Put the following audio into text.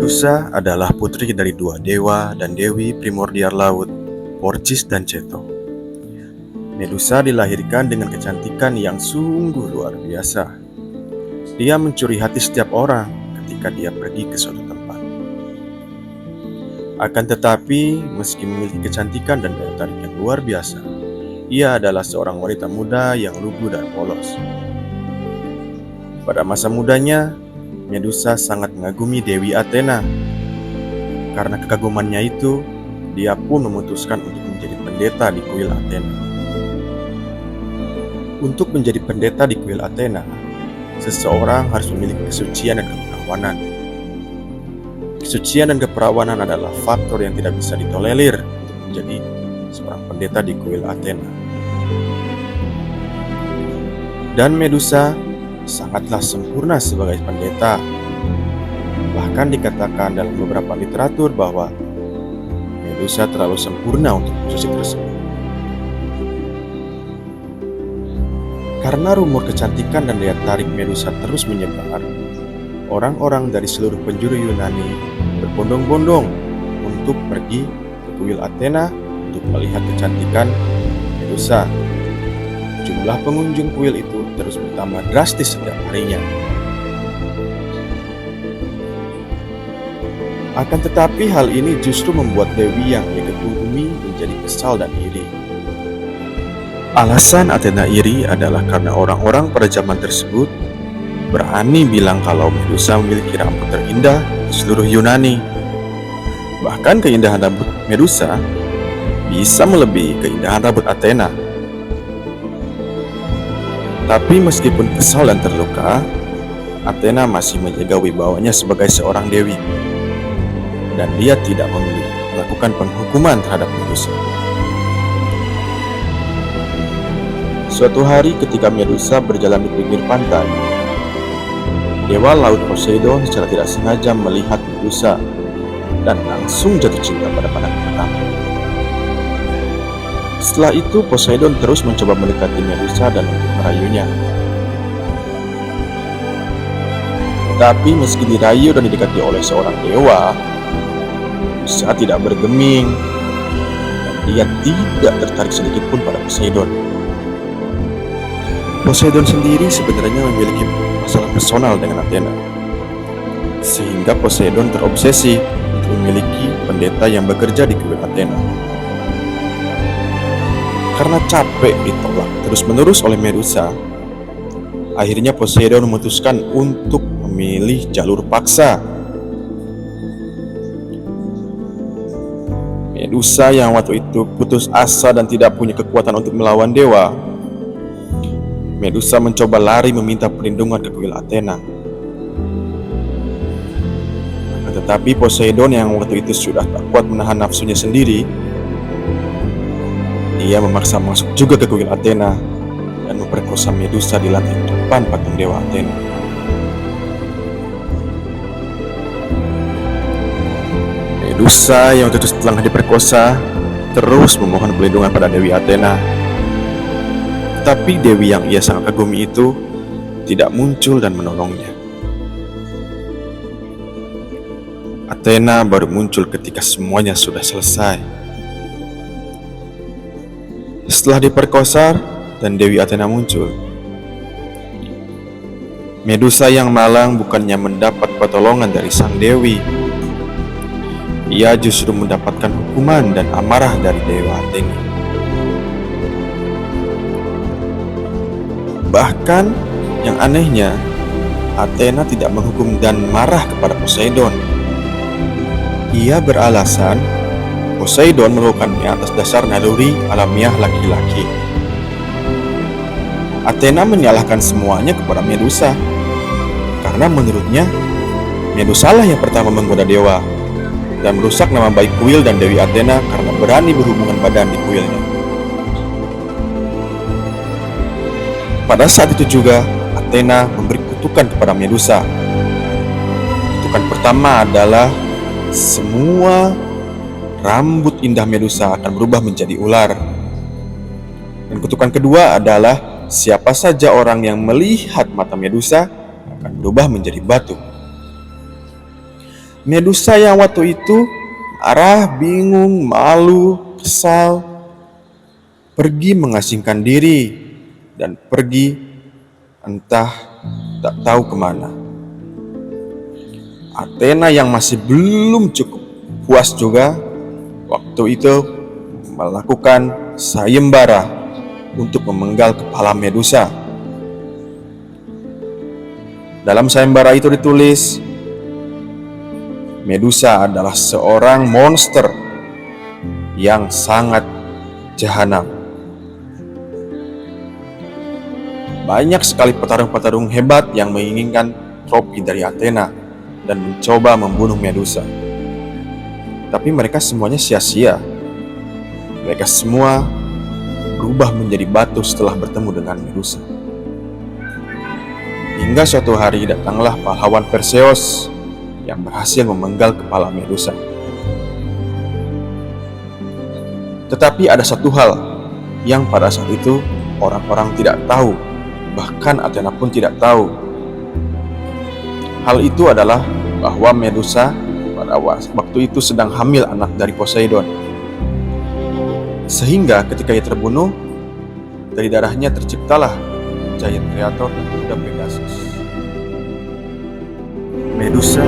Medusa adalah putri dari dua dewa dan dewi primordial laut, Porcis dan Ceto. Medusa dilahirkan dengan kecantikan yang sungguh luar biasa. Dia mencuri hati setiap orang ketika dia pergi ke suatu tempat. Akan tetapi, meski memiliki kecantikan dan daya tarik yang luar biasa, ia adalah seorang wanita muda yang lugu dan polos. Pada masa mudanya, Medusa sangat mengagumi Dewi Athena. Karena kekagumannya itu, dia pun memutuskan untuk menjadi pendeta di kuil Athena. Untuk menjadi pendeta di kuil Athena, seseorang harus memiliki kesucian dan keperawanan. Kesucian dan keperawanan adalah faktor yang tidak bisa ditolerir untuk menjadi seorang pendeta di kuil Athena. Dan Medusa sangatlah sempurna sebagai pendeta. Bahkan dikatakan dalam beberapa literatur bahwa Medusa terlalu sempurna untuk posisi tersebut. Karena rumor kecantikan dan daya tarik Medusa terus menyebar, orang-orang dari seluruh penjuru Yunani berbondong-bondong untuk pergi ke kuil Athena untuk melihat kecantikan Medusa. Jumlah pengunjung kuil itu terus bertambah drastis setiap harinya. Akan tetapi hal ini justru membuat Dewi yang ia kagumi menjadi kesal dan iri. Alasan Athena iri adalah karena orang-orang pada zaman tersebut berani bilang kalau Medusa memiliki rambut terindah di seluruh Yunani. Bahkan keindahan rambut Medusa bisa melebihi keindahan rambut Athena. Tapi meskipun kesal dan terluka, Athena masih menjaga wibawanya sebagai seorang dewi. Dan dia tidak memilih melakukan penghukuman terhadap Medusa. Suatu hari ketika Medusa berjalan di pinggir pantai, dewa laut Poseidon secara tidak sengaja melihat Medusa dan langsung jatuh cinta pada pandangan pertama. Setelah itu Poseidon terus mencoba mendekati Medusa dan untuk merayunya. Tetapi meski dirayu dan didekati oleh seorang dewa, Medusa tidak bergeming dan dia tidak tertarik sedikit pun pada Poseidon. Poseidon sendiri sebenarnya memiliki masalah personal dengan Athena, sehingga Poseidon terobsesi untuk memiliki pendeta yang bekerja di kuil Athena. Karena capek ditolak terus-menerus oleh Medusa, akhirnya Poseidon memutuskan untuk memilih jalur paksa. Medusa yang waktu itu putus asa dan tidak punya kekuatan untuk melawan dewa, Medusa mencoba lari meminta perlindungan ke kuil Athena. Tetapi Poseidon yang waktu itu sudah tak kuat menahan nafsunya sendiri, dia memaksa masuk juga ke kuil Athena dan memperkosa Medusa di lantai depan patung dewa Athena. Medusa yang waktu itu setelah diperkosa terus memohon perlindungan pada Dewi Athena. Tetapi Dewi yang ia sangat kagumi itu tidak muncul dan menolongnya. Athena baru muncul ketika semuanya sudah selesai. Setelah diperkosa dan Dewi Athena muncul, Medusa yang malang bukannya mendapat pertolongan dari sang dewi, ia justru mendapatkan hukuman dan amarah dari dewa Athena. Bahkan yang anehnya, Athena tidak menghukum dan marah kepada Poseidon. Ia beralasan Poseidon melakukannya atas dasar naluri alamiah laki-laki. Athena menyalahkan semuanya kepada Medusa, karena menurutnya Medusa lah yang pertama menggoda dewa dan merusak nama baik kuil dan Dewi Athena karena berani berhubungan badan di kuilnya. Pada saat itu juga Athena memberi kutukan kepada Medusa. Kutukan pertama adalah semua rambut indah Medusa akan berubah menjadi ular. Dan kutukan kedua adalah siapa saja orang yang melihat mata Medusa akan berubah menjadi batu. Medusa yang waktu itu marah, bingung, malu, kesal, pergi mengasingkan diri dan pergi entah tak tahu kemana. Athena yang masih belum cukup puas juga waktu itu melakukan sayembara untuk memenggal kepala Medusa. Dalam sayembara itu ditulis, Medusa adalah seorang monster yang sangat jahanam. Banyak sekali petarung-petarung hebat yang menginginkan trofi dari Athena dan mencoba membunuh Medusa. Tapi mereka semuanya sia-sia. Mereka semua berubah menjadi batu setelah bertemu dengan Medusa. Hingga suatu hari datanglah pahlawan Perseus yang berhasil memenggal kepala Medusa. Tetapi ada satu hal yang pada saat itu orang-orang tidak tahu, bahkan Athena pun tidak tahu. Hal itu adalah bahwa Medusa pada waktu itu sedang hamil anak dari Poseidon. Sehingga ketika ia terbunuh, dari darahnya terciptalah Giant Creator dan kuda Pegasus. Medusa